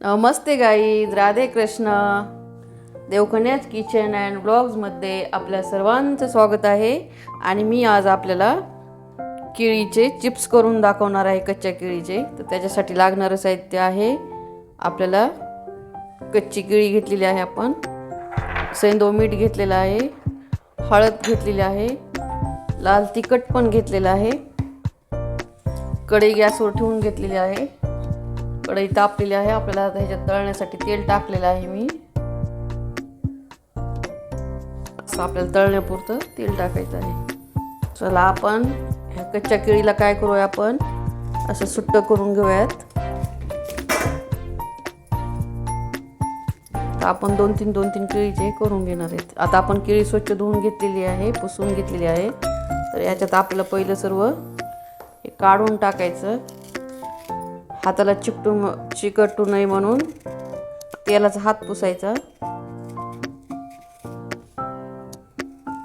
Namaste guys, Radhe Krishna. Devkanya's kitchen and ब्लॉग्समध्ये आपल्या सर्वांचं स्वागत आहे. आणि मी आज आपल्याला केळीचे चिप्स करून दाखवणार आहे, कच्च्या केळीचे. तर त्याच्यासाठी लागणारं साहित्य आहे, आपल्याला कच्ची केळी घेतलेली आहे, आपण सेंदो मीठ घेतलेलं आहे, हळद घेतलेली आहे, लाल तिखट पण घेतलेलं आहे, कढई गॅसवर ठेवून घेतलेली आहे, कढई तापलेली आहे. आपल्याला आता ह्याच्यात तळण्यासाठी तेल टाकलेलं आहे मी. असं आपल्याला तळण्यापुरतं तेल टाकायचं आहे. चला आपण ह्या कच्च्या केळीला काय करूया, आपण असं सुट्ट करून घेऊयात. तर आपण दोन तीन केळीचे करून घेणार आहेत. आता आपण केळी स्वच्छ धुवून घेतलेली आहे, पुसून घेतलेली आहे. तर याच्यात आपल्याला पहिलं सर्व हे काढून टाकायचं. हाताला चिकटू नये म्हणून तेलाचा हात पुसायचा.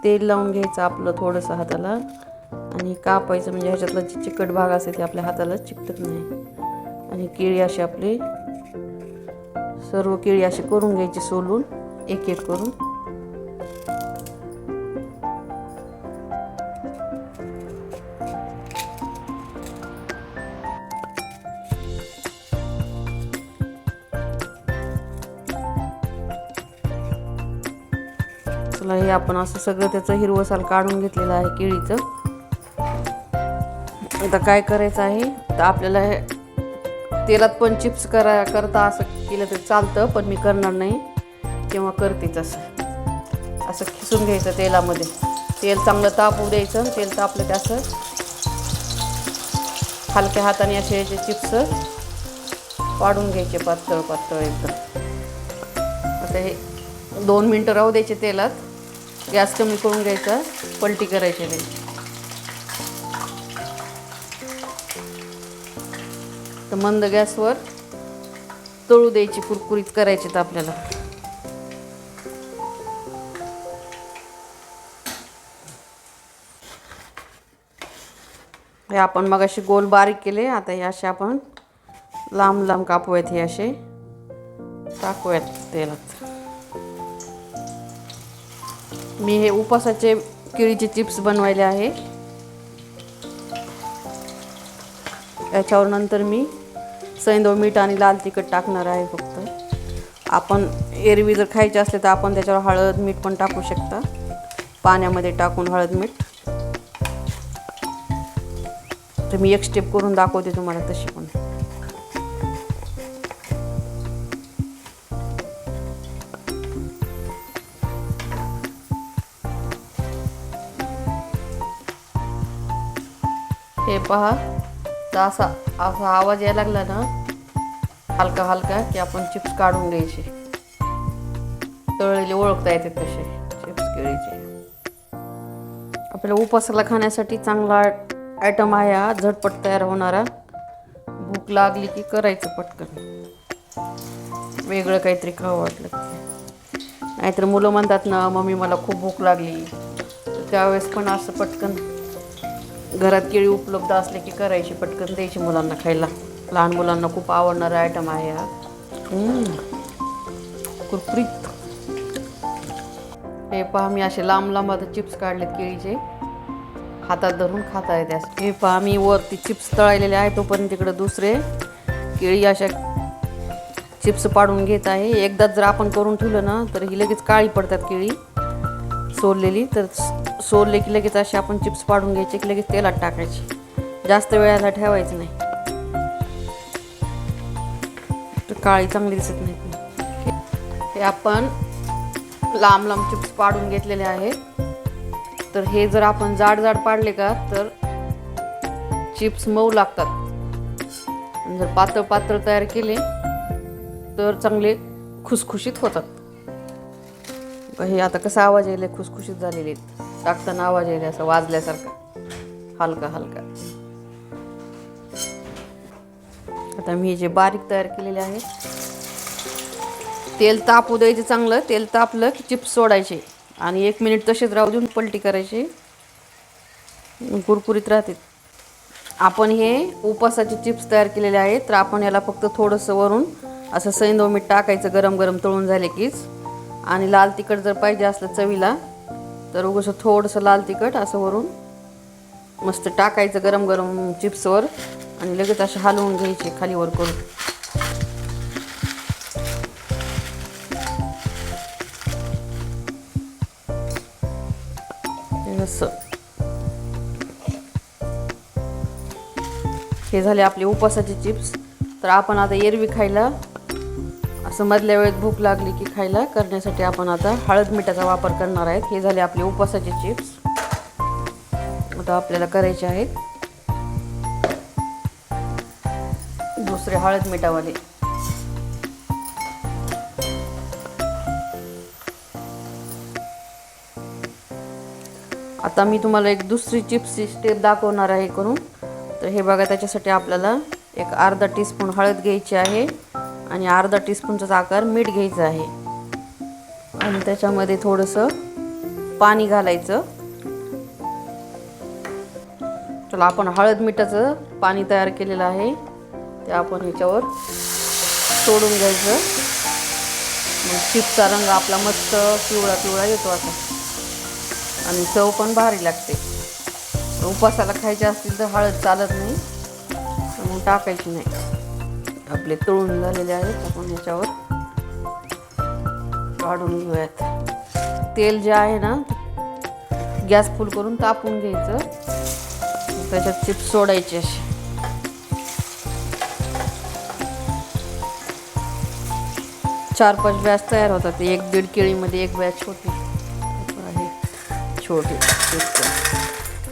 तेल लावून घ्यायचं आपलं थोडंसं हाताला आणि कापायचं, म्हणजे ह्याच्यातला जे चिकट भाग असेल ते आपल्या हाताला चिकटत नाही. आणि केळी अशी आपली सर्व केळी अशी करून घ्यायची, सोलून एक एक करून. चला, हे आपण असं सगळं त्याचं हिरवं साल काढून घेतलेलं आहे केळीचं. आता काय करायचं आहे, तर आपल्याला हे तेलात पण चिप्स करता असं केलं तर चालतं, पण मी करणार नाही, तेव्हा करतेच असं खिसून घ्यायचं तेलामध्ये. तेल चांगलं तापू द्यायचं. तेल तापलं की असं हलक्या हाताने असे याचे चिप्स पाडून घ्यायचे, पातळ पातळ एकदम. आता हे 2 मिनटं राहू द्यायचे तेलात. गॅस कमी करून घ्यायचा, पलटी करायची नाही. तर मंद गॅसवर तळू द्यायची, कुरकुरीत करायची तर आपल्याला. हे आपण मग असे गोल बारीक केले. आता हे असे आपण लांब लांब कापूयात, हे असे टाकूयात तेलात. मी हे उपासाचे केळीचे चिप्स बनवायले आहे. याच्यावर नंतर मी सेंदो मीठ आणि लाल तिखट टाकणार आहे फक्त. आपण एरवी जर खायचे असले तर आपण त्याच्यावर हळद मीठ पण टाकू शकता, पाण्यामध्ये टाकून हळद मीठ. तर मी एक स्टेप करून दाखवते तुम्हाला तशी पण. हे पहा, तर असा आवाज यायला लागला ना, हलका हलका, की आपण चिप्स काढून घ्यायचे. तळलेले ओळखता येते तसे चिप्स केळीचे. आपल्याला उपासाला खाण्यासाठी चांगला आयटम आहे हा, झटपट तयार होणारा. भूक लागली की करायचं पटकन, वेगळं काहीतरी खावं वाटलं की. नाहीतर मुलं म्हणतात ना, मम्मी मला खूप भूक लागली, तर त्यावेळेस पण असं पटकन घरात केळी उपलब्ध असले की करायची, पटकन द्यायची मुलांना खायला. लहान मुलांना खूप आवडणारा आयटम आहे हा. कुरकुरीत. हे पहा, मी असे लांब लांब आता चिप्स काढलेत केळीचे, हातात धरून खाता येते. हे पहा, मी वरती चिप्स तळलेले आहे, तोपर्यंत तिकडे दुसरे केळी अशा चिप्स पाडून घेत आहे. एकदाच जर आपण करून ठेवलं ना, तर ही लगेच काळी पडतात केळी सोललेली. तर सोलले की लगेच असे आपण चिप्स पाडून घ्यायचे, की लगेच तेलात टाकायचे, जास्त वेळाला ठेवायचं नाही, तर काळी चांगली दिसत नाही. हे आपण लांब लांब चिप्स पाडून घेतलेले आहेत. तर हे जर आपण जाड जाड पाडले का, तर चिप्स मऊ लागतात. जर पातळ पातळ तयार केले तर चांगले खुसखुशीत होतात. हे आता कसा आवाज यायला, खुसखुशीत झालेले टाकताना आवाज यायला, असं वाजल्यासारखा हलका हलका. आता मी जे बारीक तयार केलेले आहे, तेल तापू द्यायचे चांगलं. तेल तापलं की चिप्स सोडायचे आणि 1 मिनिट तसेच राहू देऊन पलटी करायची, कुरकुरीत राहते. आपण हे उपासाचे चिप्स तयार केलेले आहेत, तर आपण याला फक्त थोडंसं वरून असं सैंधव मीठ टाकायचं गरम गरम तळून झाले कीच. आणि लाल तिखट जर पाहिजे असलं चवीला तर उगस थोडंसं लाल तिखट असं वरून मस्त टाकायचं गरम गरम चिप्सवर आणि लगेच असे हलवून घ्यायचे खाली वर करून. असं हे झाले आपले उपवासाचे चिप्स. तर आपण आता एरवी खायला असं मधल्या वेळेत भूक लागली की खायला करण्यासाठी आपण आता हळद मिठाचा वापर करणार आहेत. हे झाले आपले उपवासाचे चिप्स. आता आपल्याला करायचे आहेत दुसरे हळद मिठावाले. आता मी तुम्हाला एक दुसरी चिप्सची स्टेप दाखवणार आहे करून. तर हे बघा, त्याच्यासाठी आपल्याला एक अर्धा टीस्पून हळद घ्यायची आहे आणि अर्धा टीस्पूनचा आकार मीठ घ्यायचं आहे आणि त्याच्यामध्ये थोडंसं पाणी घालायचं. चला, आपण हळद मिठाचं पाणी तयार केलेलं आहे ते आपण ह्याच्यावर सोडून घ्यायचं. मग चिप्सचा रंग आपला मस्त पिवळा पिवळा येतो आता आणि चव पण भारी लागते. उपवासाला खायचे असतील तर हळद चालत नाही, मग टाकायची नाही. आपले तळून झालेले आहेत, आपण ह्याच्यावर काढून घेऊयात. तेल जे आहे ना गॅस फुल करून तापून घ्यायचं, त्याच्यात चिप्स सोडायचे असे. चार 5 बॅच तयार होतात. 1-1.5 केळीमध्ये एक बॅच होती. छोटे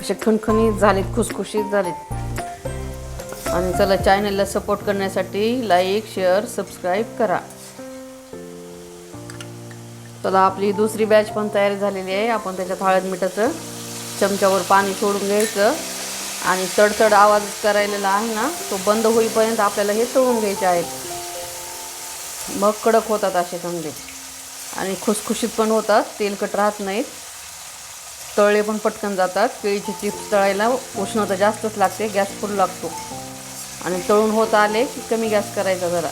असे खणखणीत झालेत, खुसखुशीत झालेत. आणि चला, चॅनलला सपोर्ट करण्यासाठी लाईक शेअर सबस्क्राईब करा. चला, आपली दुसरी बॅच पण तयार झालेली आहे. आपण त्याच्यात हळद मिठाचं चमच्यावर पाणी सोडून घ्यायचं आणि तडतड आवाज करायला आहे ना तो बंद होईपर्यंत आपल्याला हे तळून घ्यायचे आहेत. मग कडक होतात असे चांगले आणि खुसखुशीत पण होतात, तेलकट राहत नाहीत, तळले पण पटकन जातात. केळीचे चिप्स तळायला उष्णता जास्तच लागते, गॅस फुल लागतो. आणि तळून होत आले की कमी गॅस करायचा जरा.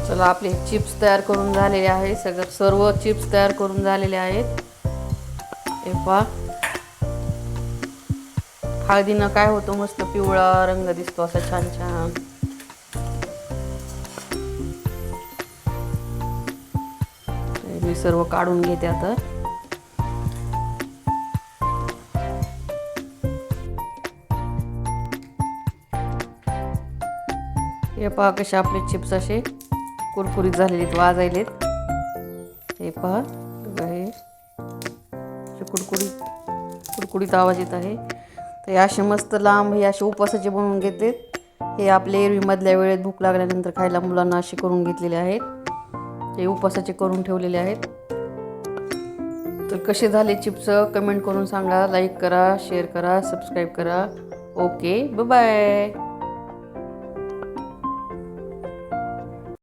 चला, आपले चिप्स तयार करून झालेले आहेत. सर्व चिप्स तयार करून झालेले आहेत. हे पहा, हळदीनं काय होतं, मस्त पिवळा रंग दिसतो असा छान छान. मी सर्व काढून घेते आता. हे पहा कसे आपले चिप्स असे कुरकुरीत झालेले वाजायलेत. हे पहा, हे कुरकुरीत आवाज येत आहे. तर हे असे मस्त लांब हे असे उपवासाचे बनवून घेते. हे आपले एरवी मधल्या वेळेत भूक लागल्यानंतर खायला मुलांना असे करून घेतलेले आहेत. हे उपवासाचे करून ठेवलेले आहेत. तर कसे झाले चिप्स कमेंट करून सांगा. लाईक करा, शेअर करा, सबस्क्राईब करा. Okay, bye bye.